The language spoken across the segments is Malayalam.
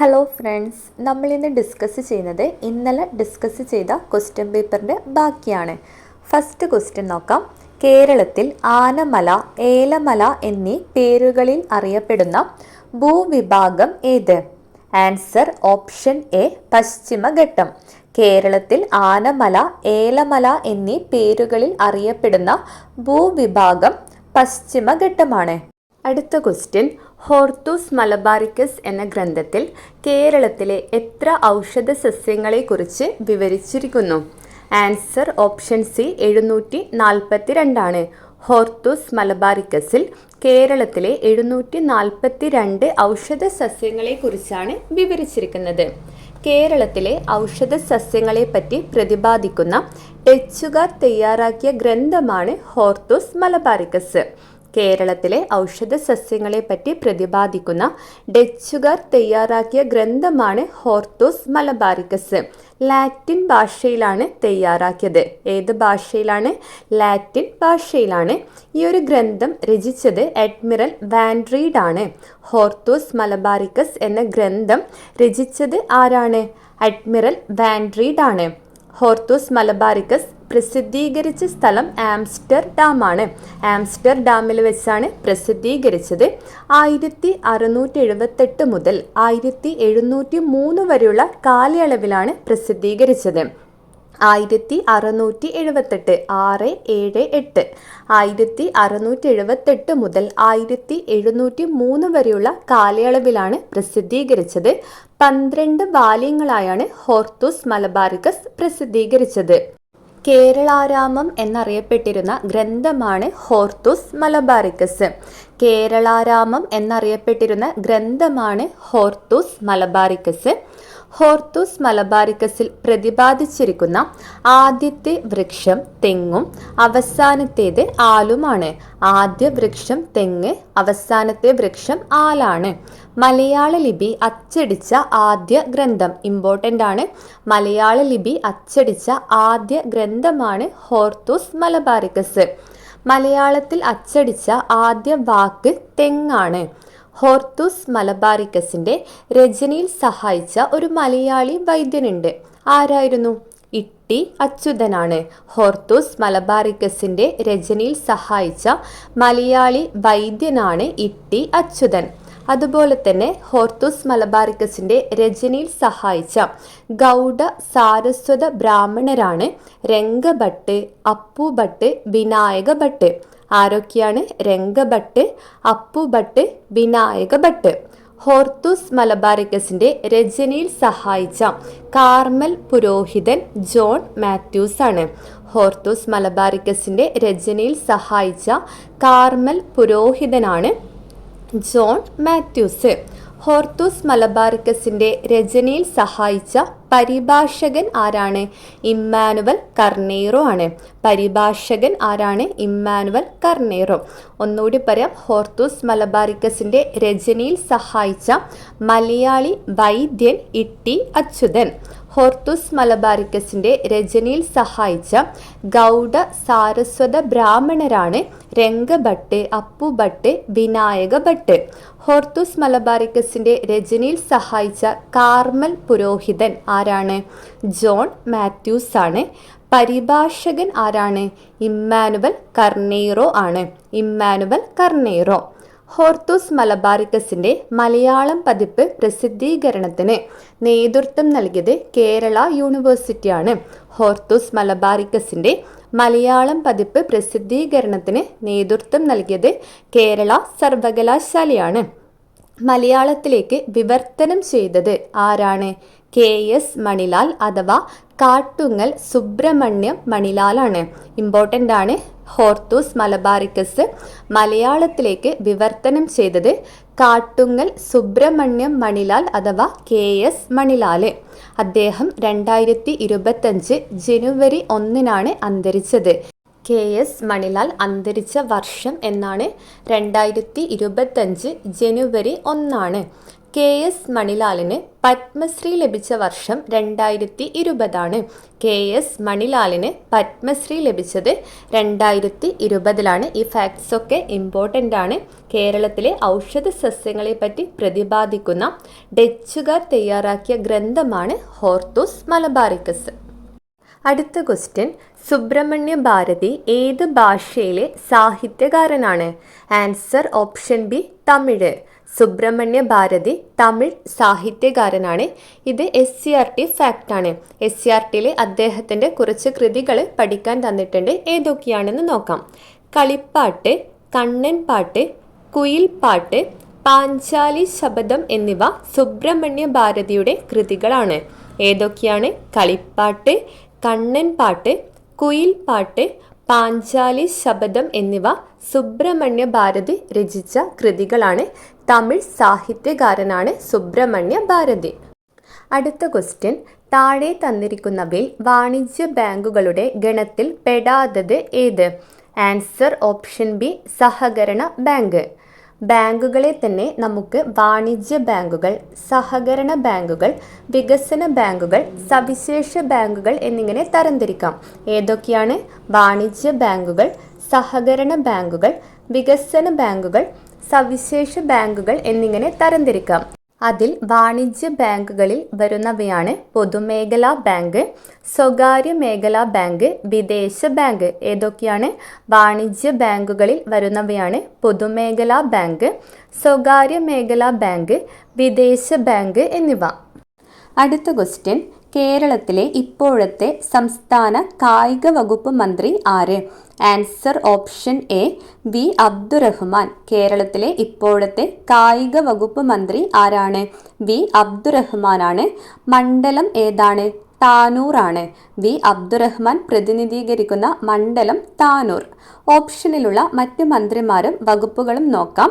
ഹലോ ഫ്രണ്ട്സ്, നമ്മളിന്ന് ഡിസ്കസ് ചെയ്യുന്നത് ഇന്നലെ ഡിസ്കസ് ചെയ്ത ക്വസ്റ്റ്യൻ പേപ്പറിൻ്റെ ബാക്കിയാണ്. ഫസ്റ്റ് ക്വസ്റ്റ്യൻ നോക്കാം. കേരളത്തിൽ ആനമല, ഏലമല എന്നീ പേരുകളിൽ അറിയപ്പെടുന്ന ഭൂവിഭാഗം ഏത്? ആൻസർ ഓപ്ഷൻ എ, പശ്ചിമഘട്ടം. കേരളത്തിൽ ആനമല, ഏലമല എന്നീ പേരുകളിൽ അറിയപ്പെടുന്ന ഭൂവിഭാഗം പശ്ചിമഘട്ടമാണ്. അടുത്ത ക്വസ്റ്റ്യൻ, ഹോർത്തൂസ് മലബാറിക്കസ് എന്ന ഗ്രന്ഥത്തിൽ കേരളത്തിലെ എത്ര ഔഷധ സസ്യങ്ങളെക്കുറിച്ച് വിവരിച്ചിരിക്കുന്നു? ആൻസർ ഓപ്ഷൻ സി, 742 ഹോർത്തൂസ് മലബാറിക്കസിൽ കേരളത്തിലെ 742 ഔഷധ സസ്യങ്ങളെക്കുറിച്ചാണ് വിവരിച്ചിരിക്കുന്നത്. കേരളത്തിലെ ഔഷധ സസ്യങ്ങളെപ്പറ്റി പ്രതിപാദിക്കുന്ന ഡച്ചുകാർ തയ്യാറാക്കിയ ഗ്രന്ഥമാണ് ഹോർത്തൂസ് മലബാറിക്കസ്. കേരളത്തിലെ ഔഷധ സസ്യങ്ങളെപ്പറ്റി പ്രതിപാദിക്കുന്ന ഡച്ചുകാർ തയ്യാറാക്കിയ ഗ്രന്ഥമാണ് ഹോർത്തൂസ് മലബാറിക്കസ്. ലാറ്റിൻ ഭാഷയിലാണ് തയ്യാറാക്കിയത്. ഏത് ഭാഷയിലാണ്? ലാറ്റിൻ ഭാഷയിലാണ്. ഈ ഒരു ഗ്രന്ഥം രചിച്ചത് അഡ്മിറൽ വാൻ റീഡ് ആണ്. ഹോർത്തൂസ് മലബാറിക്കസ് എന്ന ഗ്രന്ഥം രചിച്ചത് ആരാണ്? അഡ്മിറൽ വാൻ റീഡ് ആണ്. ഹോർത്തൂസ് മലബാറിക്കസ് പ്രസിദ്ധീകരിച്ച സ്ഥലം ആംസ്റ്റർഡാം ആണ്. ആംസ്റ്റർഡാമിൽ വെച്ചാണ് പ്രസിദ്ധീകരിച്ചത്. 1678 മുതൽ 1703 വരെയുള്ള കാലയളവിലാണ് പ്രസിദ്ധീകരിച്ചത്. 1678 678 1678 മുതൽ 1703 വരെയുള്ള കാലയളവിലാണ് പ്രസിദ്ധീകരിച്ചത്. 12 വാല്യങ്ങളായാണ് ഹോർത്തൂസ് മലബാറിക്കസ് പ്രസിദ്ധീകരിച്ചത്. കേരളാരാമം എന്നറിയപ്പെട്ടിരുന്ന ഗ്രന്ഥമാണ് ഹോർത്തൂസ് മലബാറിക്കസ്. കേരളാരാമം എന്നറിയപ്പെട്ടിരുന്ന ഗ്രന്ഥമാണ് ഹോർത്തൂസ് മലബാറിക്കസ്. ഹോർത്തൂസ് മലബാറിക്കസിൽ പ്രതിപാദിച്ചിരിക്കുന്ന ആദ്യത്തെ വൃക്ഷം തെങ്ങും അവസാനത്തേത് ആലുമാണ്. ആദ്യ വൃക്ഷം തെങ്ങ്, അവസാനത്തെ വൃക്ഷം ആലാണ്. മലയാള ലിപി അച്ചടിച്ച ആദ്യ ഗ്രന്ഥം, ഇമ്പോർട്ടൻ്റ് ആണ്. മലയാള ലിപി അച്ചടിച്ച ആദ്യ ഗ്രന്ഥമാണ് ഹോർത്തൂസ് മലബാറിക്കസ്. മലയാളത്തിൽ അച്ചടിച്ച ആദ്യ വാക്ക് തെങ്ങാണ്. ഹോർത്തൂസ് മലബാറിക്കസിൻ്റെ രചനയിൽ സഹായിച്ച ഒരു മലയാളി വൈദ്യനുണ്ട്. ആരായിരുന്നു? ഇട്ടി അച്യുതനാണ്. ഹോർത്തൂസ് മലബാറിക്കസിൻ്റെ രചനയിൽ സഹായിച്ച മലയാളി വൈദ്യനാണ് ഇട്ടി അച്യുതൻ. അതുപോലെ തന്നെ ഹോർത്തൂസ് മലബാറിക്കസിൻ്റെ രചനയിൽ സഹായിച്ച ഗൗഡ സാരസ്വത ബ്രാഹ്മണരാണ് രംഗഭട്ട്, അപ്പുഭട്ട്, വിനായക ഭട്ട്. ആരൊക്കെയാണ്? രംഗഭട്ട്, അപ്പുഭട്ട്, വിനായക ഭട്ട്. ഹോർത്തൂസ് മലബാറിക്കസിൻ്റെ രചനയിൽ സഹായിച്ച കാർമൽ പുരോഹിതൻ ജോൺ മാത്യൂസ് ആണ്. ഹോർത്തൂസ് മലബാറിക്കസിൻ്റെ രചനയിൽ സഹായിച്ച കാർമൽ പുരോഹിതനാണ് ജോൺ മാത്യൂസ്. ഹോർത്തൂസ് മലബാറിക്കസിൻ്റെ രചനയിൽ സഹായിച്ച പരിഭാഷകൻ ആരാണ്? ഇമ്മാനുവൽ കർണേറോ ആണ്. പരിഭാഷകൻ ആരാണ്? ഇമ്മാനുവൽ കർണേറോ. ഒന്നുകൂടി പറയാം. ഹോർത്തൂസ് മലബാറിക്കസിൻ്റെ രചനയിൽ സഹായിച്ച മലയാളി വൈദ്യൻ ഇട്ടി അച്യുതൻ. ഹോർത്തൂസ് മലബാറിക്കസിൻ്റെ രചനയിൽ സഹായിച്ച ഗൗഡ സാരസ്വത ബ്രാഹ്മണരാണ് രംഗഭട്ട്, അപ്പുഭട്ട്, വിനായക ഭട്ട്. ഹോർത്തൂസ് മലബാറിക്കസിൻ്റെ രചനയിൽ സഹായിച്ച കാർമൽ പുരോഹിതൻ ആരാണ്? ജോൺ മാത്യൂസ് ആണ്. പരിഭാഷകൻ ആരാണ്? ഇമ്മാനുവൽ കർണേറോ ആണ്. ഇമ്മാനുവൽ കർണേറോ. ഹോർത്തൂസ് മലബാറിക്കസിൻ്റെ മലയാളം പതിപ്പ് പ്രസിദ്ധീകരണത്തിന് നേതൃത്വം നൽകിയത് കേരള യൂണിവേഴ്സിറ്റിയാണ്. ഹോർത്തൂസ് മലബാറിക്കസിൻ്റെ മലയാളം പതിപ്പ് പ്രസിദ്ധീകരണത്തിന് നേതൃത്വം നൽകിയത് കേരള സർവകലാശാലയാണ്. മലയാളത്തിലേക്ക് വിവർത്തനം ചെയ്തത് ആരാണ്? KS മണിലാൽ അഥവാ കാട്ടുങ്ങൽ സുബ്രഹ്മണ്യം മണിലാലാണ്. ഇമ്പോർട്ടൻ്റ് ആണ്. ഹോർത്തൂസ് മലബാറിക്കസ് മലയാളത്തിലേക്ക് വിവർത്തനം ചെയ്തത് കാട്ടുങ്ങൽ സുബ്രഹ്മണ്യം മണിലാൽ അഥവാ KS മണിലാൽ. അദ്ദേഹം 2025 ജനുവരി 1 അന്തരിച്ചത്. KS മണിലാൽ അന്തരിച്ച വർഷം എന്നാണ് 2025 ജനുവരി 1. KS മണിലാലിന് പത്മശ്രീ ലഭിച്ച വർഷം 2020. KS മണിലാലിന് പത്മശ്രീ ലഭിച്ചത് 2020. ഈ ഫാക്ട്സ് ഒക്കെ ഇമ്പോർട്ടൻ്റ് ആണ്. കേരളത്തിലെ ഔഷധ സസ്യങ്ങളെ പറ്റി പ്രതിപാദിക്കുന്ന ഡച്ചുകാർ തയ്യാറാക്കിയ ഗ്രന്ഥമാണ് ഹോർത്തൂസ് മലബാറിക്കസ്. അടുത്ത ക്വസ്റ്റ്യൻ, സുബ്രഹ്മണ്യ ഭാരതി ഏത് ഭാഷയിലെ സാഹിത്യകാരനാണ്? Answer option B Tamil. Subramanya Bharati Tamil സാഹിത്യകാരനാണ്. ഇത് SCERT ഫാക്റ്റാണ്. SCERTയിൽ അദ്ദേഹത്തിൻ്റെ കുറച്ച് കൃതികൾ പഠിക്കാൻ തന്നിട്ടുണ്ട്. ഏതൊക്കെയാണെന്ന് നോക്കാം. കളിപ്പാട്ട്, കണ്ണൻ പാട്ട്, കുയിൽപ്പാട്ട്, പാഞ്ചാലി ശബദം എന്നിവ സുബ്രഹ്മണ്യ ഭാരതിയുടെ കൃതികളാണ്. ഏതൊക്കെയാണ്? കളിപ്പാട്ട്, കണ്ണൻ പാട്ട്, കുയിൽപ്പാട്ട്, പാഞ്ചാലി ശബദം എന്നിവ സുബ്രഹ്മണ്യ ഭാരതി രചിച്ച കൃതികളാണ്. തമിഴ് സാഹിത്യകാരനാണ് സുബ്രഹ്മണ്യ ഭാരതി. അടുത്ത ക്വസ്റ്റ്യൻ, താഴെ തന്നിരിക്കുന്നവയിൽ വാണിജ്യ ബാങ്കുകളുടെ ഗണത്തിൽ പെടാത്തത് ഏത്? ആൻസർ ഓപ്ഷൻ ബി സഹകരണ ബാങ്ക്. ബാങ്കുകളെ തന്നെ നമുക്ക് വാണിജ്യ ബാങ്കുകൾ, സഹകരണ ബാങ്കുകൾ, വികസന ബാങ്കുകൾ, സവിശേഷ ബാങ്കുകൾ എന്നിങ്ങനെ തരംതിരിക്കാം. ഏതൊക്കെയാണ്? വാണിജ്യ ബാങ്കുകൾ, സഹകരണ ബാങ്കുകൾ, വികസന ബാങ്കുകൾ, സവിശേഷ ബാങ്കുകൾ എന്നിങ്ങനെ തരംതിരിക്കാം. അതിൽ വാണിജ്യ ബാങ്കുകളിൽ വരുന്നവയാണ് പൊതുമേഖലാ ബാങ്ക്, സ്വകാര്യ മേഖലാ ബാങ്ക്, വിദേശ ബാങ്ക്. ഏതൊക്കെയാണ്? വാണിജ്യ ബാങ്കുകളിൽ വരുന്നവയാണ് പൊതുമേഖലാ ബാങ്ക്, സ്വകാര്യ മേഖലാ ബാങ്ക്, വിദേശ ബാങ്ക് എന്നിവ. അടുത്ത ക്വസ്റ്റ്യൻ, കേരളത്തിലെ ഇപ്പോഴത്തെ സംസ്ഥാന കായിക വകുപ്പ് മന്ത്രി ആര്? Answer option A V Abdurahman. കേരളത്തിലെ ഇപ്പോഴത്തെ കായിക വകുപ്പ് മന്ത്രി ആരാണ്? വി അബ്ദുറഹ്മാനാണ്. മണ്ഡലം ഏതാണ്? താനൂർ ആണ്. വി അബ്ദുറഹ്മാൻ പ്രതിനിധീകരിക്കുന്ന മണ്ഡലം താനൂർ. ഓപ്ഷനിലുള്ള മറ്റ് മന്ത്രിമാരും വകുപ്പുകളും നോക്കാം.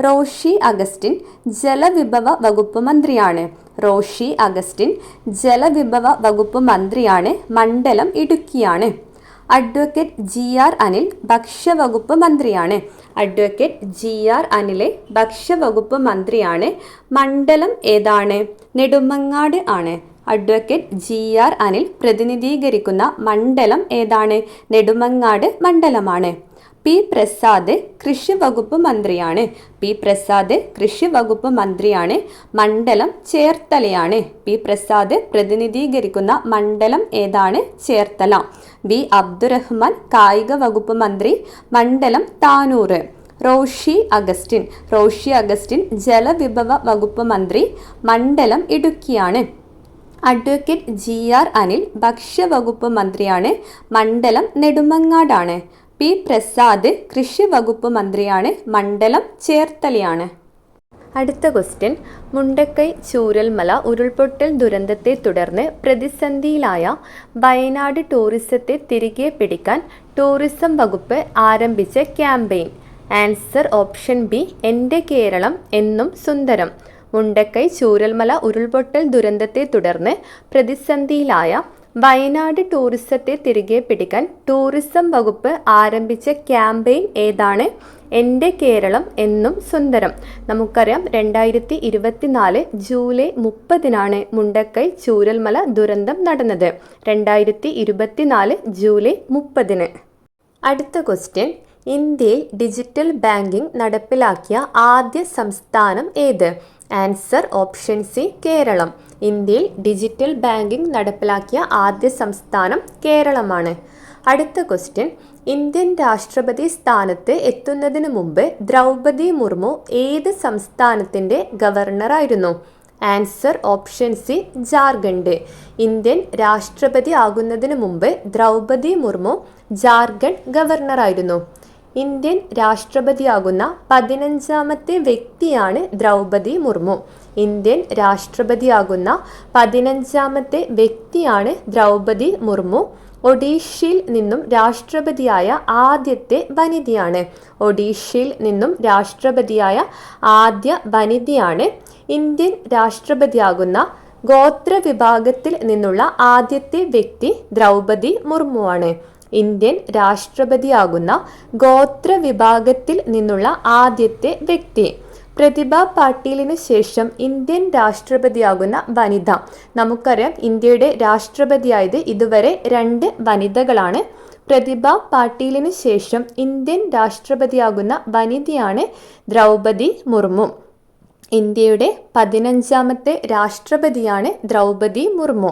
റോഷി അഗസ്റ്റിൻ ജലവിഭവ വകുപ്പ് മന്ത്രിയാണ്. റോഷി അഗസ്റ്റിൻ ജലവിഭവ വകുപ്പ് മന്ത്രിയാണ്. മണ്ഡലം ഇടുക്കിയാണ്. അഡ്വക്കേറ്റ് GR അനിൽ ഭക്ഷ്യവകുപ്പ് മന്ത്രിയാണ്. അഡ്വക്കേറ്റ് GR അനിലെ ഭക്ഷ്യവകുപ്പ് മന്ത്രിയാണ്. മണ്ഡലം ഏതാണ്? നെടുമങ്ങാട് ആണ്. അഡ്വക്കേറ്റ് GR അനിൽ പ്രതിനിധീകരിക്കുന്ന മണ്ഡലം ഏതാണ്? നെടുമങ്ങാട് മണ്ഡലമാണ്. പി പ്രസാദ് കൃഷി വകുപ്പ് മന്ത്രിയാണ്. പി പ്രസാദ് കൃഷി വകുപ്പ് മന്ത്രിയാണ്. മണ്ഡലം ചേർത്തലയാണ്. പി പ്രസാദ് പ്രതിനിധീകരിക്കുന്ന മണ്ഡലം ഏതാണ്? ചേർത്തല. വി അബ്ദുറഹ്മാൻ കായിക വകുപ്പ് മന്ത്രി. മണ്ഡലം താനൂർ. റോഷി അഗസ്റ്റിൻ ജലവിഭവ വകുപ്പ് മന്ത്രി. മണ്ഡലം ഇടുക്കിയാണ്. അഡ്വക്കേറ്റ് GR അനിൽ ഭക്ഷ്യവകുപ്പ് മന്ത്രിയാണ്. മണ്ഡലം നെടുമങ്ങാടാണ്. പി പ്രസാദ് കൃഷി വകുപ്പ് മന്ത്രിയാണ്. മണ്ഡലം ചേർത്തലയാണ്. അടുത്ത ക്വസ്റ്റ്യൻ, മുണ്ടക്കൈ ചൂരൽമല ഉരുൾപൊട്ടൽ ദുരന്തത്തെ തുടർന്ന് പ്രതിസന്ധിയിലായ വയനാട് ടൂറിസത്തെ തിരികെ പിടിക്കാൻ ടൂറിസം വകുപ്പ് ആരംഭിച്ച ക്യാമ്പയിൻ. ആൻസർ ഓപ്ഷൻ ബി എൻ്റെ കേരളം എന്നും സുന്ദരം. മുണ്ടക്കൈ ചൂരൽമല ഉരുൾപൊട്ടൽ ദുരന്തത്തെ തുടർന്ന് പ്രതിസന്ധിയിലായ വയനാട് ടൂറിസത്തെ തിരികെ പിടിക്കാൻ ടൂറിസം വകുപ്പ് ആരംഭിച്ച ക്യാമ്പയിൻ ഏതാണ്? എൻ്റെ കേരളം എന്നും സുന്ദരം. നമുക്കറിയാം 2024 ജൂലൈ 30 മുണ്ടക്കൈ ചൂരൽമല ദുരന്തം നടന്നത്. 2024 ജൂലൈ 30. അടുത്ത ക്വസ്റ്റ്യൻ, ഇന്ത്യയിൽ ഡിജിറ്റൽ ബാങ്കിംഗ് നടപ്പിലാക്കിയ ആദ്യ സംസ്ഥാനം ഏത്? Answer option C Keralam. ഇന്ത്യയിൽ ഡിജിറ്റൽ ബാങ്കിംഗ് നടപ്പിലാക്കിയ ആദ്യ സംസ്ഥാനം കേരളമാണ്. അടുത്ത ക്വസ്റ്റ്യൻ, ഇന്ത്യൻ രാഷ്ട്രപതി സ്ഥാനത്ത് എത്തുന്നതിന് മുമ്പ് ദ്രൗപദി മുർമു ഏത് സംസ്ഥാനത്തിൻ്റെ ഗവർണറായിരുന്നു? Answer option C Jharkhand. Indian രാഷ്ട്രപതി ആകുന്നതിന് മുമ്പ് ദ്രൗപദി മുർമു ജാർഖണ്ഡ് ഗവർണറായിരുന്നു. ഇന്ത്യൻ രാഷ്ട്രപതിയാകുന്ന 15ാമത്തെ വ്യക്തിയാണ് ദ്രൗപദി മുർമു. ഇന്ത്യൻ രാഷ്ട്രപതിയാകുന്ന 15ാമത്തെ വ്യക്തിയാണ് ദ്രൗപദി മുർമു. ഒഡീഷയിൽ നിന്നും രാഷ്ട്രപതിയായ ആദ്യത്തെ വനിതയാണ്. ഒഡീഷയിൽ നിന്നും രാഷ്ട്രപതിയായ ആദ്യ വനിതയാണ്. ഇന്ത്യൻ രാഷ്ട്രപതിയാകുന്ന ഗോത്ര വിഭാഗത്തിൽ നിന്നുള്ള ആദ്യത്തെ വ്യക്തി ദ്രൗപദി മുർമുവാണ്. ഇന്ത്യൻ രാഷ്ട്രപതിയാകുന്ന ഗോത്ര വിഭാഗത്തിൽ നിന്നുള്ള ആദ്യത്തെ വ്യക്തി. പ്രതിഭ പാട്ടീലിന് ശേഷം ഇന്ത്യൻ രാഷ്ട്രപതിയാകുന്ന വനിത. നമുക്കറിയാം ഇന്ത്യയുടെ രാഷ്ട്രപതിയായത് ഇതുവരെ 2 വനിതകളാണ്. പ്രതിഭ പാട്ടീലിന് ശേഷം ഇന്ത്യൻ രാഷ്ട്രപതിയാകുന്ന വനിതയാണ് ദ്രൗപദി മുർമു. ഇന്ത്യയുടെ 15ാമത്തെ രാഷ്ട്രപതിയാണ് ദ്രൗപദി മുർമു.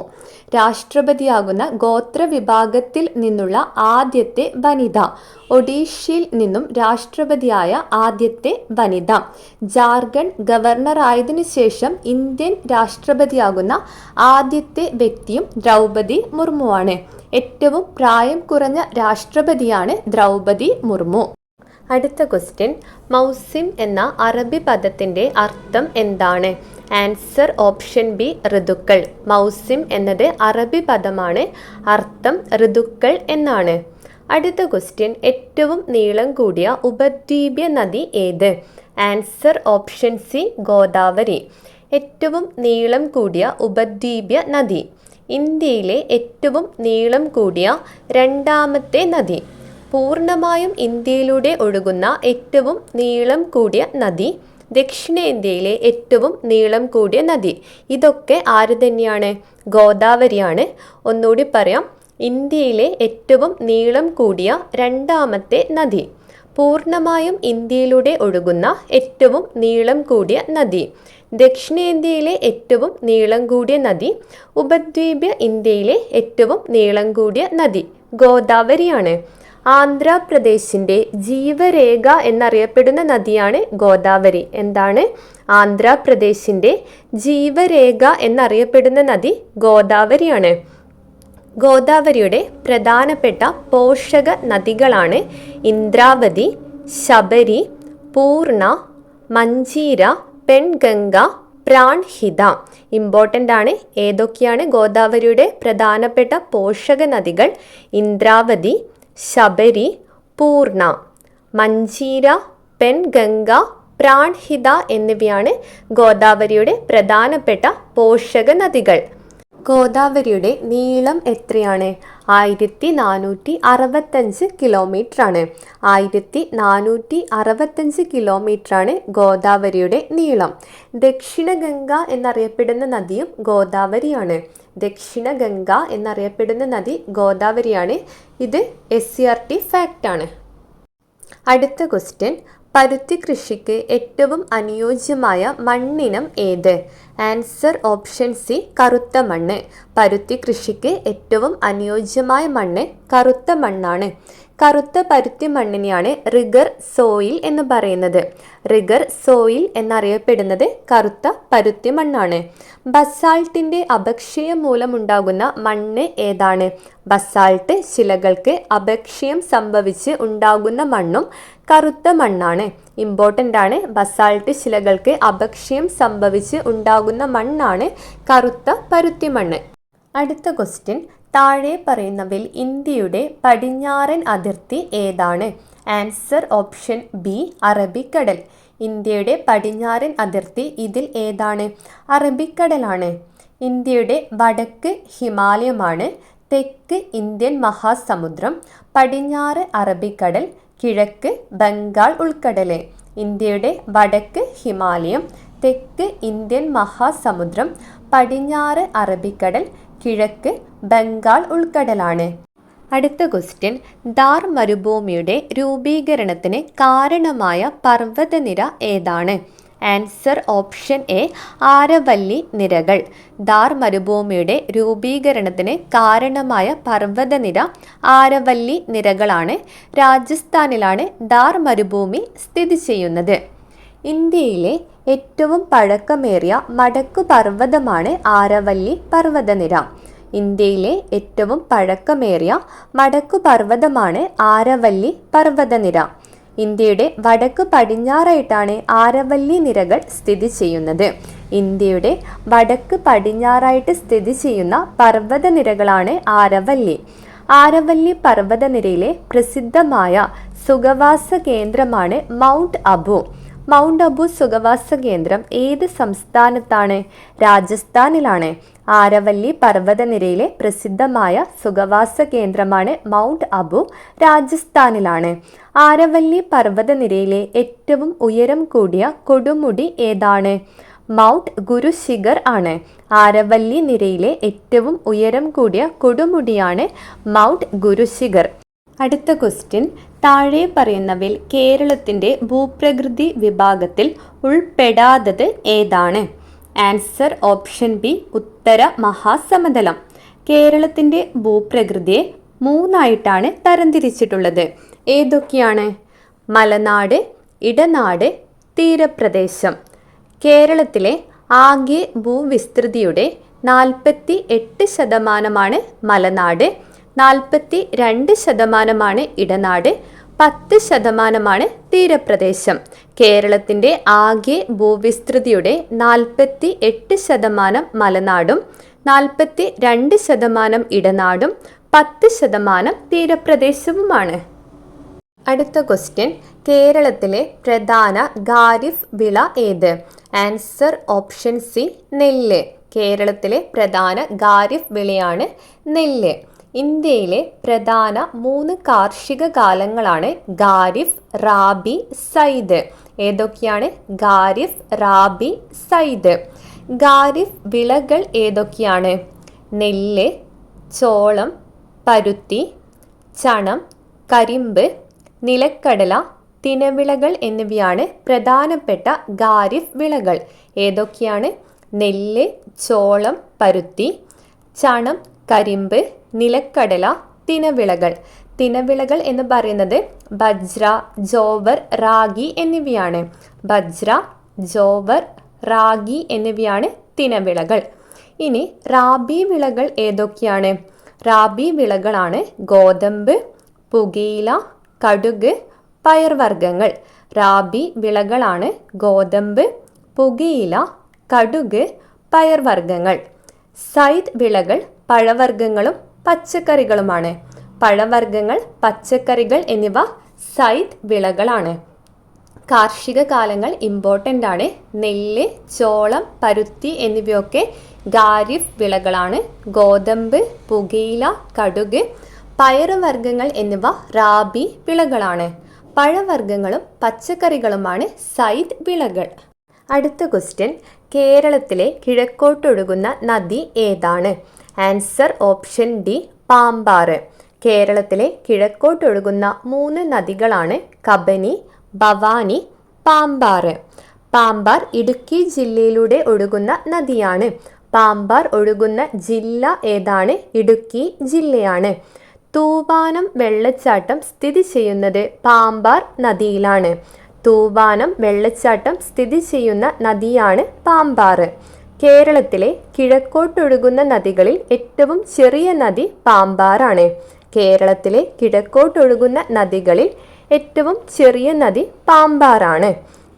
രാഷ്ട്രപതിയാകുന്ന ഗോത്ര വിഭാഗത്തിൽ നിന്നുള്ള ആദ്യത്തെ വനിത. ഒഡീഷയിൽ നിന്നും രാഷ്ട്രപതിയായ ആദ്യത്തെ വനിത. ജാർഖണ്ഡ് ഗവർണറായതിനു ശേഷം ഇന്ത്യൻ രാഷ്ട്രപതിയാകുന്ന ആദ്യത്തെ വ്യക്തിയും ദ്രൗപദി മുർമുവാണ്. ഏറ്റവും പ്രായം കുറഞ്ഞ രാഷ്ട്രപതിയാണ് ദ്രൗപദി മുർമു. അടുത്ത ക്വസ്റ്റ്യൻ, മൗസിം എന്ന അറബി പദത്തിൻ്റെ അർത്ഥം എന്താണ്? ആൻസർ ഓപ്ഷൻ ബി, ഋതുക്കൾ. മൗസിം എന്നത് അറബി പദമാണ്. അർത്ഥം ഋതുക്കൾ എന്നാണ്. അടുത്ത ക്വസ്റ്റ്യൻ, ഏറ്റവും നീളം കൂടിയ ഉപദ്വീപ്യ നദി ഏത്? Answer option C, Godavari. ഏറ്റവും നീളം കൂടിയ ഉപദ്വീപ്യ നദി. ഇന്ത്യയിലെ ഏറ്റവും നീളം കൂടിയ 2ാമത്തെ നദി. പൂർണ്ണമായും ഇന്ത്യയിലൂടെ ഒഴുകുന്ന ഏറ്റവും നീളം കൂടിയ നദി. ദക്ഷിണേന്ത്യയിലെ ഏറ്റവും നീളം കൂടിയ നദി. ഇതൊക്കെ ആര് തന്നെയാണ്? ഗോദാവരിയാണ്. ഒന്നുകൂടി പറയാം, ഇന്ത്യയിലെ ഏറ്റവും നീളം കൂടിയ 2ാമത്തെ നദി. പൂർണ്ണമായും ഇന്ത്യയിലൂടെ ഒഴുകുന്ന ഏറ്റവും നീളം കൂടിയ നദി. ദക്ഷിണേന്ത്യയിലെ ഏറ്റവും നീളം കൂടിയ നദി. ഉപദ്വീപ്യ ഇന്ത്യയിലെ ഏറ്റവും നീളം കൂടിയ നദി ഗോദാവരിയാണ്. ആന്ധ്രാപ്രദേശിൻ്റെ ജീവരേഖ എന്നറിയപ്പെടുന്ന നദിയാണ് ഗോദാവരി. എന്താണ്? ആന്ധ്രാപ്രദേശിൻ്റെ ജീവരേഖ എന്നറിയപ്പെടുന്ന നദി ഗോദാവരിയാണ്. ഗോദാവരിയുടെ പ്രധാനപ്പെട്ട പോഷക നദികളാണ് ഇന്ദ്രാവതി, ശബരി, പൂർണ, മഞ്ചീര, പെൺഗംഗ, പ്രാൺഹിത. ഇമ്പോർട്ടൻ്റ് ആണ്. ഏതൊക്കെയാണ് ഗോദാവരിയുടെ പ്രധാനപ്പെട്ട പോഷക നദികൾ? ഇന്ദ്രാവതി, ശബരി, പൂർണ, മഞ്ചീര, പെൺഗംഗ, പ്രാൺഹിത എന്നിവയാണ് ഗോദാവരിയുടെ പ്രധാനപ്പെട്ട പോഷക നദികൾ. ഗോദാവരിയുടെ നീളം എത്രയാണ്? 1465 കിലോമീറ്റർ ആണ്. 1465 കിലോമീറ്റർ ആണ് ഗോദാവരിയുടെ നീളം. ദക്ഷിണഗംഗ എന്നറിയപ്പെടുന്ന നദിയും ഗോദാവരിയാണ്. ദക്ഷിണഗംഗ എന്നറിയപ്പെടുന്ന നദി ഗോദാവരിയാണ്. ഇത് SCERT ഫാക്റ്റ് ആണ്. അടുത്ത ക്വസ്റ്റ്യൻ, പരുത്തി കൃഷിക്ക് ഏറ്റവും അനുയോജ്യമായ മണ്ണിനം ഏത്? ആൻസർ ഓപ്ഷൻ സി, കറുത്ത മണ്ണ്. പരുത്തി കൃഷിക്ക് ഏറ്റവും അനുയോജ്യമായ മണ്ണ് കറുത്ത മണ്ണാണ്. കറുത്ത പരുത്തി മണ്ണിനെയാണ് റിഗർ സോയിൽ എന്ന് പറയുന്നത്. റിഗർ സോയിൽ എന്നറിയപ്പെടുന്നത് കറുത്ത പരുത്തി മണ്ണാണ്. ബസാൾട്ടിൻ്റെ അപക്ഷയം മൂലമുണ്ടാകുന്ന മണ്ണ് ഏതാണ്? ബസാൾട്ട് ശിലകൾക്ക് അപക്ഷയം സംഭവിച്ച് ഉണ്ടാകുന്ന മണ്ണും കറുത്ത മണ്ണാണ്. ഇമ്പോർട്ടൻ്റ് ആണ്. ബസാൾട്ട് ശിലകൾക്ക് അപക്ഷയം സംഭവിച്ച് ഉണ്ടാകുന്ന മണ്ണാണ് കറുത്ത പരുത്തി മണ്ണ്. അടുത്ത ക്വസ്റ്റ്യൻ, താഴെ പറയുന്നവയിൽ ഇന്ത്യയുടെ പടിഞ്ഞാറൻ അതിർത്തി ഏതാണ്? ആൻസർ ഓപ്ഷൻ ബി, അറബിക്കടൽ. ഇന്ത്യയുടെ പടിഞ്ഞാറൻ അതിർത്തി ഇതിൽ ഏതാണ്? അറബിക്കടലാണ്. ഇന്ത്യയുടെ വടക്ക് ഹിമാലയമാണ്. തെക്ക് ഇന്ത്യൻ മഹാസമുദ്രം, പടിഞ്ഞാറ് അറബിക്കടൽ, കിഴക്ക് ബംഗാൾ ഉൾക്കടല്. ഇന്ത്യയുടെ വടക്ക് ഹിമാലയം, തെക്ക് ഇന്ത്യൻ മഹാസമുദ്രം, പടിഞ്ഞാറ് അറബിക്കടൽ, കിഴക്ക് ബംഗാൾ ഉൾക്കടലാണ്. അടുത്ത ക്വസ്റ്റ്യൻ, ഥാർ മരുഭൂമിയുടെ രൂപീകരണത്തിന് കാരണമായ പർവ്വതനിര ഏതാണ്? ആൻസർ ഓപ്ഷൻ എ, ആരവല്ലി നിരകൾ. ഥാർ മരുഭൂമിയുടെ രൂപീകരണത്തിന് കാരണമായ പർവ്വതനിര ആരവല്ലി നിരകളാണ്. രാജസ്ഥാനിലാണ് ഥാർ മരുഭൂമി സ്ഥിതി ചെയ്യുന്നത്. ഇന്ത്യയിലെ ഏറ്റവും പഴക്കമേറിയ മടക്കു പർവ്വതമാണ് ആരവല്ലി പർവ്വതനിര. ഇന്ത്യയിലെ ഏറ്റവും പഴക്കമേറിയ മടക്കു പർവ്വതമാണ് ആരവല്ലി പർവ്വതനിര. ഇന്ത്യയുടെ വടക്ക് പടിഞ്ഞാറായിട്ടാണ് ആരവല്ലി നിരകൾ സ്ഥിതി ചെയ്യുന്നത്. ഇന്ത്യയുടെ വടക്ക് പടിഞ്ഞാറായിട്ട് സ്ഥിതി ചെയ്യുന്ന പർവ്വതനിരകളാണ് ആരവല്ലി. ആരവല്ലി പർവ്വതനിരയിലെ പ്രസിദ്ധമായ സുഖവാസ കേന്ദ്രമാണ് മൗണ്ട് അബു. മൗണ്ട് അബു സുഖവാസ കേന്ദ്രം ഏത് സംസ്ഥാനത്താണ്? രാജസ്ഥാനിലാണ്. ആരവല്ലി പർവ്വതനിരയിലെ പ്രസിദ്ധമായ സുഖവാസ കേന്ദ്രമാണ് മൗണ്ട് അബു, രാജസ്ഥാനിലാണ്. ആരവല്ലി പർവ്വതനിരയിലെ ഏറ്റവും ഉയരം കൂടിയ കൊടുമുടി ഏതാണ്? മൗണ്ട് ഗുരുശിഖർ ആണ്. ആരവല്ലി നിരയിലെ ഏറ്റവും ഉയരം കൂടിയ കൊടുമുടിയാണ് മൗണ്ട് ഗുരുശിഖർ. അടുത്ത ക്വസ്റ്റ്യൻ, താഴെ പറയുന്നവയിൽ കേരളത്തിൻ്റെ ഭൂപ്രകൃതി വിഭാഗത്തിൽ ഉൾപ്പെടാത്തത് ഏതാണ്? ആൻസർ ഓപ്ഷൻ ബി, ഉത്തര മഹാസമതലം. കേരളത്തിൻ്റെ ഭൂപ്രകൃതിയെ മൂന്നായിട്ടാണ് തരംതിരിച്ചിട്ടുള്ളത്. ഏതൊക്കെയാണ്? മലനാട്, ഇടനാട്, തീരപ്രദേശം. കേരളത്തിലെ ആകെ ഭൂവിസ്തൃതിയുടെ 48% മലനാട്, 42% ഇടനാട്, 10% തീരപ്രദേശം. കേരളത്തിൻ്റെ ആകെ ഭൂവിസ്തൃതിയുടെ 48% മലനാടും 42% ഇടനാടും 10% തീരപ്രദേശവുമാണ്. അടുത്ത ക്വസ്റ്റ്യൻ, കേരളത്തിലെ പ്രധാന ഖാരിഫ് വിള ഏത്? ആൻസർ ഓപ്ഷൻ സി, നെല്ല്. കേരളത്തിലെ പ്രധാന ഖാരിഫ് വിളയാണ് നെല്ല്. ഇന്ത്യയിലെ പ്രധാന 3 കാർഷിക കാലങ്ങളാണ് ഖാരിഫ്, റാബി, സൈദ്. ഏതൊക്കെയാണ്? ഖാരിഫ്, റാബി, സൈദ്. ഖാരിഫ് വിളകൾ ഏതൊക്കെയാണ്? നെല്ല്, ചോളം, പരുത്തി, ചണം, കരിമ്പ്, നിലക്കടല, തിനവിളകൾ എന്നിവയാണ് പ്രധാനപ്പെട്ട ഖാരിഫ് വിളകൾ. ഏതൊക്കെയാണ്? നെല്ല്, ചോളം, പരുത്തി, ചണം, കരിമ്പ്, നിലക്കടല, തിനവിളകൾ. തിനവിളകൾ എന്ന് പറയുന്നത് ബജ്ര, ജോവർ, റാഗി എന്നിവയാണ്. ബജ്ര, ജോവർ, റാഗി എന്നിവയാണ് തിനവിളകൾ. ഇനി റാബി വിളകൾ ഏതൊക്കെയാണ്? റാബി വിളകളാണ് ഗോതമ്പ്, പുകയില, കടുക്, പയർവർഗ്ഗങ്ങൾ. റാബി വിളകളാണ് ഗോതമ്പ്, പുകയില, കടുക്, പയർവർഗ്ഗങ്ങൾ. സൈദ് വിളകൾ പഴവർഗ്ഗങ്ങളും പച്ചക്കറികളുമാണ്. പഴവർഗ്ഗങ്ങൾ, പച്ചക്കറികൾ എന്നിവ സൈദ് വിളകളാണ്. കാർഷിക കാലങ്ങൾ ഇമ്പോർട്ടൻ്റ് ആണ്. നെല്ല്, ചോളം, പരുത്തി എന്നിവയൊക്കെ ഖാരിഫ് വിളകളാണ്. ഗോതമ്പ്, പുകയില, കടുക്, പയറുവർഗ്ഗങ്ങൾ എന്നിവ റാബി വിളകളാണ്. പഴവർഗ്ഗങ്ങളും പച്ചക്കറികളുമാണ് സൈദ് വിളകൾ. അടുത്ത ക്വസ്റ്റ്യൻ, കേരളത്തിലെ കിഴക്കോട്ടൊഴുകുന്ന നദി ഏതാണ്? Answer option D, Pambar. കേരളത്തിലെ കിഴക്കോട്ടൊഴുകുന്ന 3 നദികളാണ് കബനി, ഭവാനി, പാമ്പാറ്. പാമ്പാർ ഇടുക്കി ജില്ലയിലൂടെ ഒഴുകുന്ന നദിയാണ്. പാമ്പാർ ഒഴുകുന്ന ജില്ല ഏതാണ്? ഇടുക്കി ജില്ലയാണ്. തൂവാനം വെള്ളച്ചാട്ടം സ്ഥിതി ചെയ്യുന്നത് പാമ്പാർ നദിയിലാണ്. തൂവാനം വെള്ളച്ചാട്ടം സ്ഥിതി ചെയ്യുന്ന നദിയാണ് പാമ്പാറ്. കേരളത്തിലെ കിഴക്കോട്ടൊഴുകുന്ന നദികളിൽ ഏറ്റവും ചെറിയ നദി പാമ്പാറാണ്. കേരളത്തിലെ കിഴക്കോട്ടൊഴുകുന്ന നദികളിൽ ഏറ്റവും ചെറിയ നദി പാമ്പാറാണ്.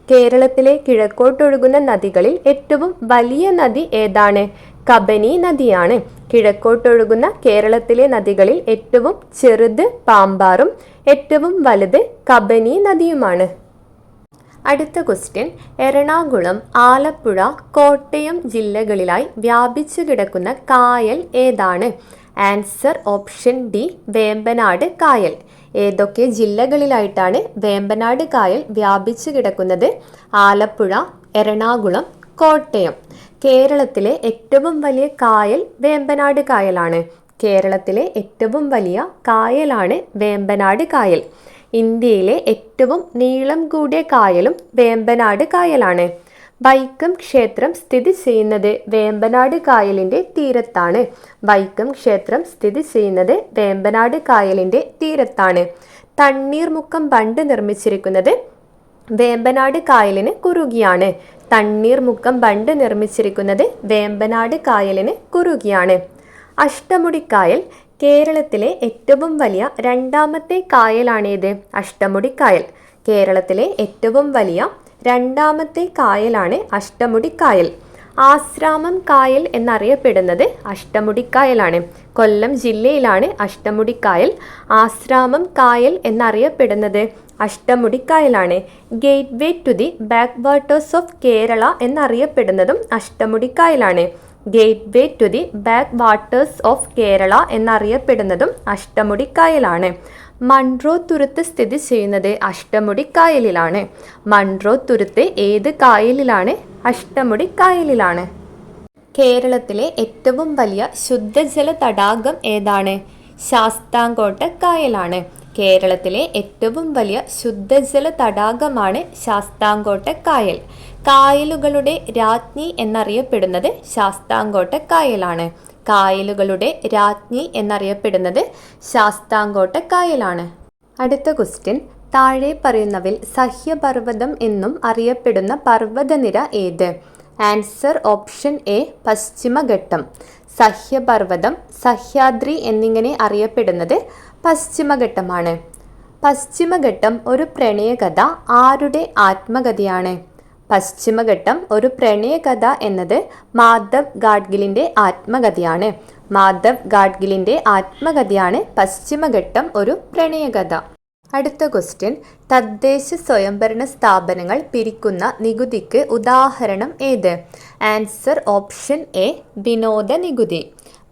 കേരളത്തിലെ കിഴക്കോട്ടൊഴുകുന്ന നദികളിൽ ഏറ്റവും വലിയ നദി ഏതാണ്? കബനി നദിയാണ്. കിഴക്കോട്ടൊഴുകുന്ന കേരളത്തിലെ നദികളിൽ ഏറ്റവും ചെറുത് പാമ്പാറും ഏറ്റവും വലുത് കബനി നദിയുമാണ്. അടുത്ത ക്വസ്റ്റ്യൻ, എറണാകുളം, ആലപ്പുഴ, കോട്ടയം ജില്ലകളിലായി വ്യാപിച്ചു കിടക്കുന്ന കായൽ ഏതാണ്? ആൻസർ ഓപ്ഷൻ ഡി, വേമ്പനാട് കായൽ. ഏതൊക്കെ ജില്ലകളിലായിട്ടാണ് വേമ്പനാട് കായൽ വ്യാപിച്ചു കിടക്കുന്നത്? ആലപ്പുഴ, എറണാകുളം, കോട്ടയം. കേരളത്തിലെ ഏറ്റവും വലിയ കായൽ വേമ്പനാട് കായലാണ്. കേരളത്തിലെ ഏറ്റവും വലിയ കായലാണ് വേമ്പനാട് കായൽ. ഇന്ത്യയിലെ ഏറ്റവും നീളം കൂടിയ കായലും വേമ്പനാട് കായലാണ്. വൈക്കം ക്ഷേത്രം സ്ഥിതി ചെയ്യുന്നത് വേമ്പനാട് കായലിൻ്റെ തീരത്താണ്. വൈക്കം ക്ഷേത്രം സ്ഥിതി ചെയ്യുന്നത് വേമ്പനാട് കായലിൻ്റെ തീരത്താണ്. തണ്ണീർമുക്കം ബണ്ട് നിർമ്മിച്ചിരിക്കുന്നത് വേമ്പനാട് കായലിന് കുറുകിയാണ്. തണ്ണീർമുക്കം ബണ്ട് നിർമ്മിച്ചിരിക്കുന്നത് വേമ്പനാട് കായലിന് കുറുകിയാണ്. അഷ്ടമുടിക്കായൽ കേരളത്തിലെ ഏറ്റവും വലിയ 2ാമത്തെ കായലാണേത്? അഷ്ടമുടിക്കായൽ. കേരളത്തിലെ ഏറ്റവും വലിയ 2ാമത്തെ കായലാണ് അഷ്ടമുടിക്കായൽ. ആശ്രാമം കായൽ എന്നറിയപ്പെടുന്നത് അഷ്ടമുടിക്കായലാണ്. കൊല്ലം ജില്ലയിലാണ് അഷ്ടമുടിക്കായൽ. ആശ്രാമം കായൽ എന്നറിയപ്പെടുന്നത് അഷ്ടമുടിക്കായലാണ്. Gateway to the backwaters of Kerala എന്നറിയപ്പെടുന്നതും അഷ്ടമുടിക്കായലാണ്. Gateway to the backwaters of Kerala എന്നറിയപ്പെടുന്നതും അഷ്ടമുടിക്കായലാണ്. മൺട്രോ തുരുത്ത് സ്ഥിതി ചെയ്യുന്നത് അഷ്ടമുടിക്കായലിലാണ്. മൺട്രോ തുരുത്ത് ഏത് കായലിലാണ്? അഷ്ടമുടിക്കായലിലാണ്. കേരളത്തിലെ ഏറ്റവും വലിയ ശുദ്ധജല തടാകം ഏതാണ്? ശാസ്താംകോട്ട കായലാണ്. കേരളത്തിലെ ഏറ്റവും വലിയ ശുദ്ധജല തടാകമാണ് ശാസ്താംകോട്ട കായൽ. കായലുകളുടെ രാജ്ഞി എന്നറിയപ്പെടുന്നത് ശാസ്താംകോട്ട കായലാണ്. കായലുകളുടെ രാജ്ഞി എന്നറിയപ്പെടുന്നത് ശാസ്താംകോട്ട കായലാണ്. അടുത്ത ക്വസ്റ്റ്യൻ, താഴെ പറയുന്നവയിൽ സഹ്യപർവ്വതം എന്നും അറിയപ്പെടുന്ന പർവ്വതനിര ഏത്? ആൻസർ ഓപ്ഷൻ എ പശ്ചിമഘട്ടം. സഹ്യപർവ്വതം, സഹ്യാദ്രി എന്നിങ്ങനെ അറിയപ്പെടുന്നത് പശ്ചിമഘട്ടമാണ്. പശ്ചിമഘട്ടം ഒരു പ്രണയകഥ ആരുടെ ആത്മകഥയാണ്? പശ്ചിമഘട്ടം ഒരു പ്രണയകഥ എന്നത് മാധവ് ഗാഡ്ഗിലിൻ്റെ ആത്മകഥയാണ്. മാധവ് ഗാഡ്ഗിലിൻ്റെ ആത്മകഥയാണ് പശ്ചിമഘട്ടം ഒരു പ്രണയകഥ. അടുത്ത ക്വസ്റ്റ്യൻ, തദ്ദേശ സ്വയംഭരണ സ്ഥാപനങ്ങൾ പിരിക്കുന്ന നികുതിക്ക് ഉദാഹരണം ഏത്? ആൻസർ ഓപ്ഷൻ എ വിനോദ നികുതി.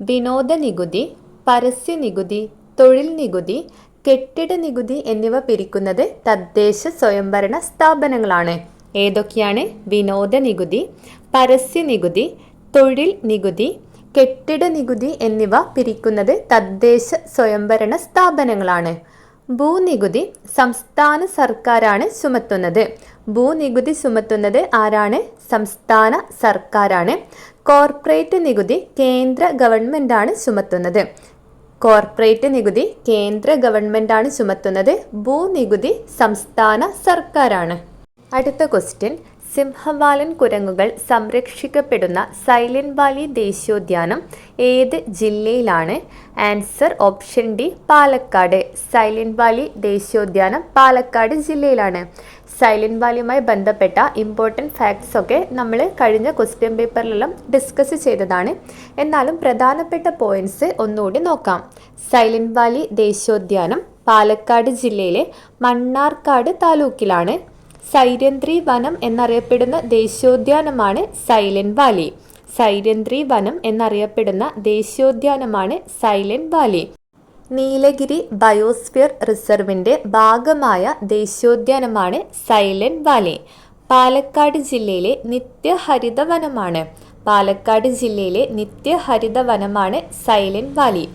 വിനോദ നികുതി, പരസ്യ നികുതി, തൊഴിൽ നികുതി, കെട്ടിട നികുതി എന്നിവ പിരിക്കുന്നത് തദ്ദേശ സ്വയംഭരണ സ്ഥാപനങ്ങളാണ്. ഏതൊക്കെയാണ്? വിനോദ നികുതി, പരസ്യ നികുതി, തൊഴിൽ നികുതി, കെട്ടിട നികുതി എന്നിവ പിരിക്കുന്നത് തദ്ദേശ സ്വയംഭരണ സ്ഥാപനങ്ങളാണ്. ഭൂനികുതി സംസ്ഥാന സർക്കാരാണ് ചുമത്തുന്നത്. ഭൂനികുതി ചുമത്തുന്നത് ആരാണ്? സംസ്ഥാന സർക്കാരാണ്. കോർപ്പറേറ്റ് നികുതി കേന്ദ്ര ഗവൺമെൻറ്റാണ് ചുമത്തുന്നത്. കോർപ്പറേറ്റ് നികുതി കേന്ദ്ര ഗവൺമെൻറ്റാണ് ചുമത്തുന്നത്. ഭൂനികുതി സംസ്ഥാന സർക്കാരാണ്. അടുത്ത ക്വസ്റ്റ്യൻ, സിംഹവാലൻ കുരങ്ങുകൾ സംരക്ഷിക്കപ്പെടുന്ന സൈലന്റ് വാലി ദേശീയോദ്യാനം ഏത് ജില്ലയിലാണ്? Answer option D Palakkad. Silent Valley ദേശീയോദ്യാനം പാലക്കാട് ജില്ലയിലാണ്. സൈലന്റ് വാലിയുമായി ബന്ധപ്പെട്ട ഇമ്പോർട്ടൻറ്റ് ഫാക്ട്സ് ഒക്കെ നമ്മൾ കഴിഞ്ഞ ക്വസ്റ്റ്യൻ പേപ്പറിലെല്ലാം ഡിസ്കസ് ചെയ്തതാണ്. എന്നാലും പ്രധാനപ്പെട്ട പോയിന്റ്സ് ഒന്നുകൂടി നോക്കാം. സൈലന്റ് വാലി ദേശീയോദ്യാനം പാലക്കാട് ജില്ലയിലെ മണ്ണാർക്കാട് താലൂക്കിലാണ്. സൈരന്ധ്രി വനം എന്നറിയപ്പെടുന്ന ദേശീയോദ്യാനമാണ് സൈലന്റ് വാലി. സൈരന്ധ്രി വനം എന്നറിയപ്പെടുന്ന ദേശീയോദ്യാനമാണ് സൈലന്റ് വാലി. നീലഗിരി ബയോസ്ഫിയർ റിസർവിൻ്റെ ഭാഗമായ ദേശീയോദ്യാനമാണ് സൈലന്റ് വാലി. പാലക്കാട് ജില്ലയിലെ നിത്യഹരിത വനമാണ്. പാലക്കാട് ജില്ലയിലെ നിത്യഹരിത വനമാണ് സൈലന്റ് വാലി.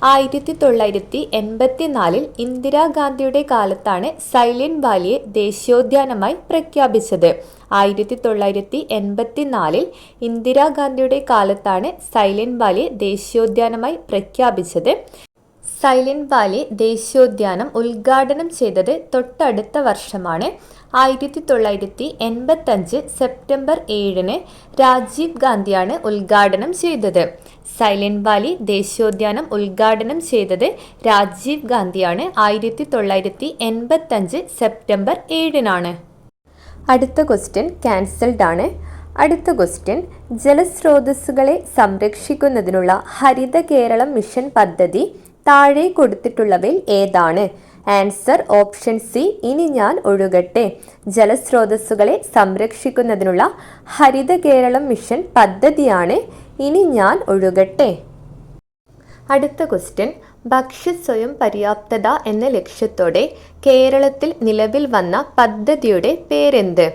1984 ഇന്ദിരാഗാന്ധിയുടെ കാലത്താണ് സൈലന്റ് വാലിയെ ദേശീയോദ്യാനമായി പ്രഖ്യാപിച്ചത്. 1984 ഇന്ദിരാഗാന്ധിയുടെ കാലത്താണ് സൈലന്റ് വാലിയെ ദേശീയോദ്യാനമായി പ്രഖ്യാപിച്ചത്. സൈലന്റ് വാലി ദേശീയോദ്യാനം ഉദ്ഘാടനം ചെയ്തത് തൊട്ടടുത്ത വർഷമാണ്. 1985 സെപ്റ്റംബർ 7 രാജീവ് ഗാന്ധിയാണ് ഉദ്ഘാടനം ചെയ്തത്. സൈലന്റ് വാലി ദേശീയോദ്യാനം ഉദ്ഘാടനം ചെയ്തത് രാജീവ് ഗാന്ധിയാണ്. 1985 സെപ്റ്റംബർ 7 അടുത്ത ക്വസ്റ്റ്യൻ ക്യാൻസൽഡ് ആണ്. അടുത്ത ക്വസ്റ്റ്യൻ, ജലസ്രോതസ്സുകളെ സംരക്ഷിക്കുന്നതിനുള്ള ഹരിത കേരളം മിഷൻ പദ്ധതി താഴെ കൊടുത്തിട്ടുള്ളവയിൽ ഏതാണ്? ആൻസർ ഓപ്ഷൻ സി ഇനി ഞാൻ ഒഴുകട്ടെ. ജലസ്രോതസ്സുകളെ സംരക്ഷിക്കുന്നതിനുള്ള ഹരിത കേരളം മിഷൻ പദ്ധതിയാണ് ഇനി ഞാൻ ഒഴുകട്ടെ. അടുത്ത ക്വസ്റ്റ്യൻ, ഭക്ഷ്യ സ്വയം പര്യാപ്തത എന്ന ലക്ഷ്യത്തോടെ കേരളത്തിൽ നിലവിൽ വന്ന പദ്ധതിയുടെ പേരെന്ത്?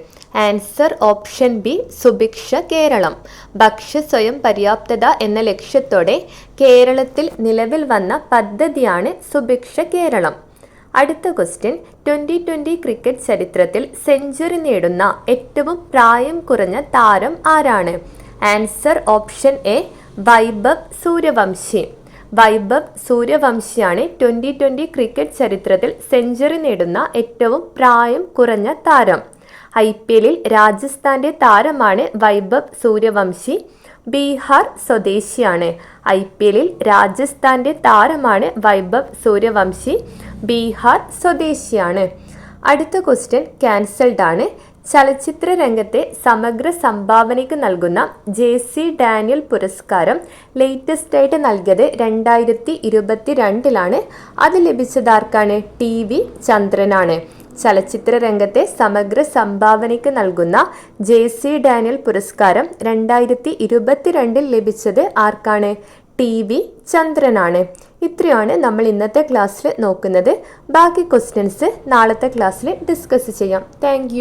Answer option B Subhiksha Keralam. ഭക്ഷ്യ സ്വയം പര്യാപ്തത എന്ന ലക്ഷ്യത്തോടെ കേരളത്തിൽ നിലവിൽ വന്ന പദ്ധതിയാണ് സുഭിക്ഷ കേരളം. അടുത്ത ക്വസ്റ്റ്യൻ, 2020 ക്രിക്കറ്റ് ചരിത്രത്തിൽ സെഞ്ചുറി നേടുന്ന ഏറ്റവും പ്രായം കുറഞ്ഞ താരം ആരാണ്? Answer option A Vaibhav Suryavanshi. Vaibhav സൂര്യവംശിയാണ് 2020 ക്രിക്കറ്റ് ചരിത്രത്തിൽ സെഞ്ചുറി നേടുന്ന ഏറ്റവും പ്രായം കുറഞ്ഞ താരം. IPL രാജസ്ഥാന്റെ താരമാണ് വൈഭവ് സൂര്യവംശി. ബീഹാർ സ്വദേശിയാണ്. IPL രാജസ്ഥാന്റെ താരമാണ് വൈഭവ് സൂര്യവംശി. ബീഹാർ സ്വദേശിയാണ്. അടുത്ത ക്വസ്റ്റ്യൻ ക്യാൻസൽഡ് ആണ്. ചലച്ചിത്ര രംഗത്തെ സമഗ്ര സംഭാവനയ്ക്ക് നൽകുന്ന JC ഡാനിയൽ പുരസ്കാരം ലേറ്റസ്റ്റ് ആയിട്ട് നൽകിയത് 2022 അത് ലഭിച്ചതാർക്കാണ്? TV ചന്ദ്രനാണ്. ചലച്ചിത്ര രംഗത്തെ സമഗ്ര സംഭാവനയ്ക്ക് നൽകുന്ന JC ഡാനിയൽ പുരസ്കാരം 2022 ലഭിച്ചത് ആർക്കാണ്? TV ചന്ദ്രനാണ്. ഇത്രയാണ് നമ്മൾ ഇന്നത്തെ ക്ലാസ്സിൽ നോക്കുന്നത്. ബാക്കി ക്വസ്റ്റ്യൻസ് നാളത്തെ ക്ലാസ്സിൽ ഡിസ്കസ് ചെയ്യാം. താങ്ക്